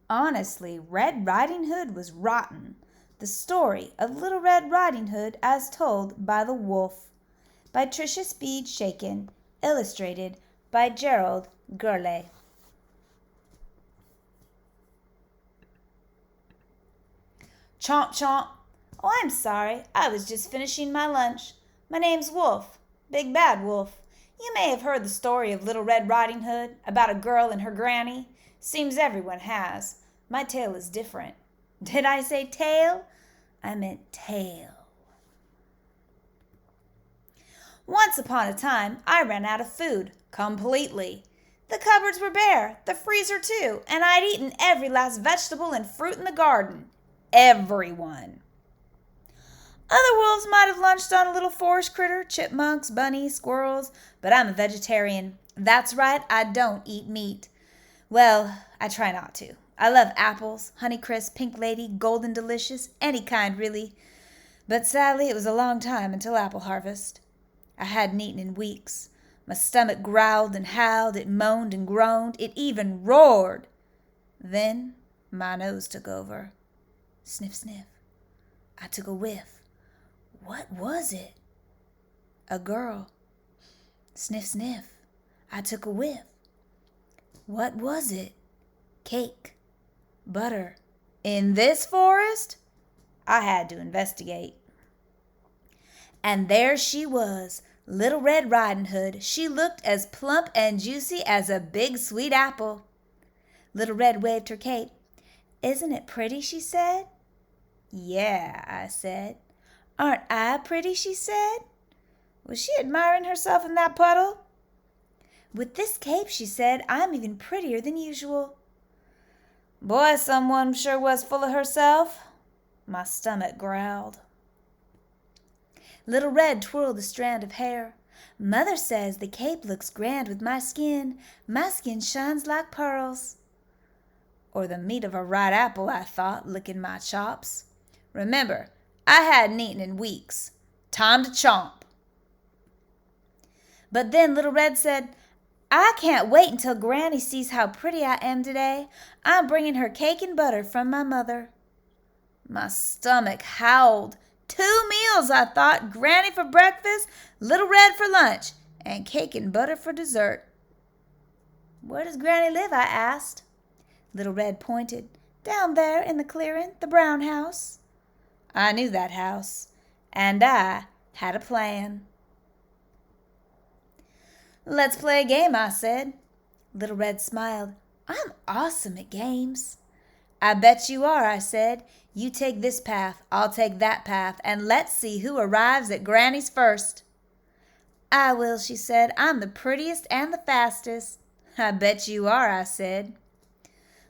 Honestly, Red Riding Hood was rotten. The story of Little Red Riding Hood as told by the wolf. By Tricia Speed Shaken. Illustrated by Gerald Gurley. Chomp chomp. Oh, I'm sorry. I was just finishing my lunch. My name's Wolf. Big Bad Wolf. You may have heard the story of Little Red Riding Hood about a girl and her granny. Seems everyone has. My tale is different. Did I say tail? I meant tail. Once upon a time, I ran out of food. Completely. The cupboards were bare, the freezer too, and I'd eaten every last vegetable and fruit in the garden. Everyone. Other wolves might have lunched on a little forest critter, chipmunks, bunnies, squirrels, but I'm a vegetarian. That's right, I don't eat meat. Well, I try not to. I love apples, Honeycrisp, Pink Lady, Golden Delicious, any kind really. But sadly, it was a long time until apple harvest. I hadn't eaten in weeks. My stomach growled and howled, it moaned and groaned, it even roared. Then my nose took over. Sniff, sniff. I took a whiff. What was it? A girl. Sniff, sniff. I took a whiff. What was it? Cake. Butter. In this forest? I had to investigate. And there she was, Little Red Riding Hood. She looked as plump and juicy as a big sweet apple. Little Red waved her cape. Isn't it pretty, she said. Yeah, I said. Aren't I pretty, she said. Was she admiring herself in that puddle? With this cape, she said, I'm even prettier than usual. Boy, someone sure was full of herself. My stomach growled. Little Red twirled a strand of hair. Mother says the cape looks grand with my skin. My skin shines like pearls. Or the meat of a ripe apple, I thought, licking my chops. Remember, I hadn't eaten in weeks. Time to chomp. But then Little Red said, I can't wait until Granny sees how pretty I am today. I'm bringing her cake and butter from my mother. My stomach howled. 2 meals, I thought. Granny for breakfast, Little Red for lunch, and cake and butter for dessert. Where does Granny live? I asked. Little Red pointed. Down there in the clearing, the brown house. I knew that house, and I had a plan. Let's play a game, I said. Little Red smiled. I'm awesome at games. I bet you are, I said. You take this path, I'll take that path, and let's see who arrives at Granny's first. I will, she said. I'm the prettiest and the fastest. I bet you are, I said.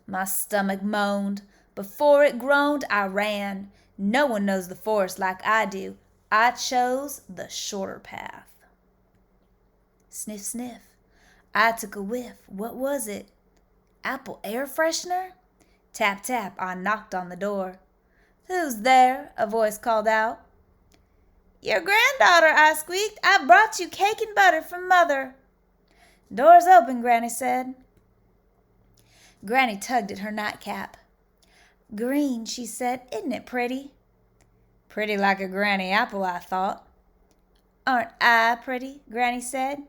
My stomach moaned. Before it groaned, I ran. No one knows the forest like I do. I chose the shorter path. Sniff, sniff. I took a whiff. What was it? Apple air freshener? Tap, tap. I knocked on the door. Who's there? A voice called out. Your granddaughter, I squeaked. I brought you cake and butter from Mother. Door's open, Granny said. Granny tugged at her nightcap. Green, she said. Isn't it pretty? Pretty like a granny apple, I thought. Aren't I pretty? Granny said.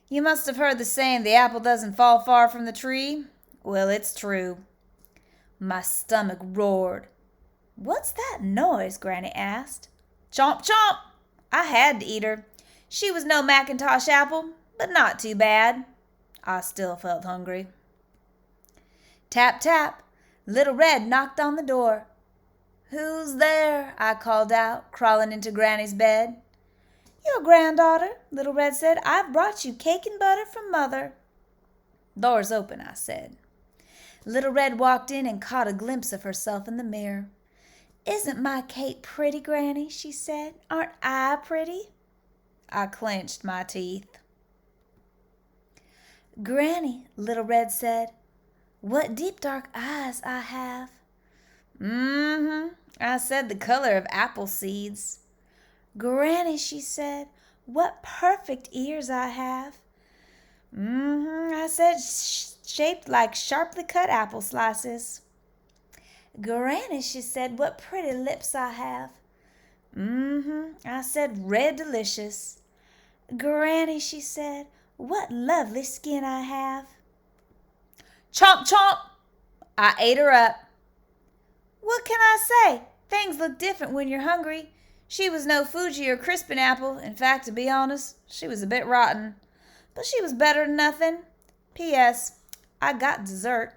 You must have heard the saying, the apple doesn't fall far from the tree. Well, it's true. My stomach roared. What's that noise? Granny asked. Chomp, chomp. I had to eat her. She was no Macintosh apple, but not too bad. I still felt hungry. Tap, tap. Little Red knocked on the door. Who's there? I called out, crawling into Granny's bed. Your granddaughter, Little Red said. I've brought you cake and butter from Mother. Door's open, I said. Little Red walked in and caught a glimpse of herself in the mirror. Isn't my cape pretty, Granny? She said. Aren't I pretty? I clenched my teeth. Granny, Little Red said, what deep dark eyes I have. I said, the color of apple seeds. Granny, she said, what perfect ears I have. I said, shaped like sharply cut apple slices. Granny, she said, what pretty lips I have. I said, red delicious. Granny, she said, what lovely skin I have. Chomp, chomp! I ate her up. What can I say? Things look different when you're hungry. She was no Fuji or Crispin apple. In fact, to be honest, she was a bit rotten. But she was better than nothing. P.S. I got dessert.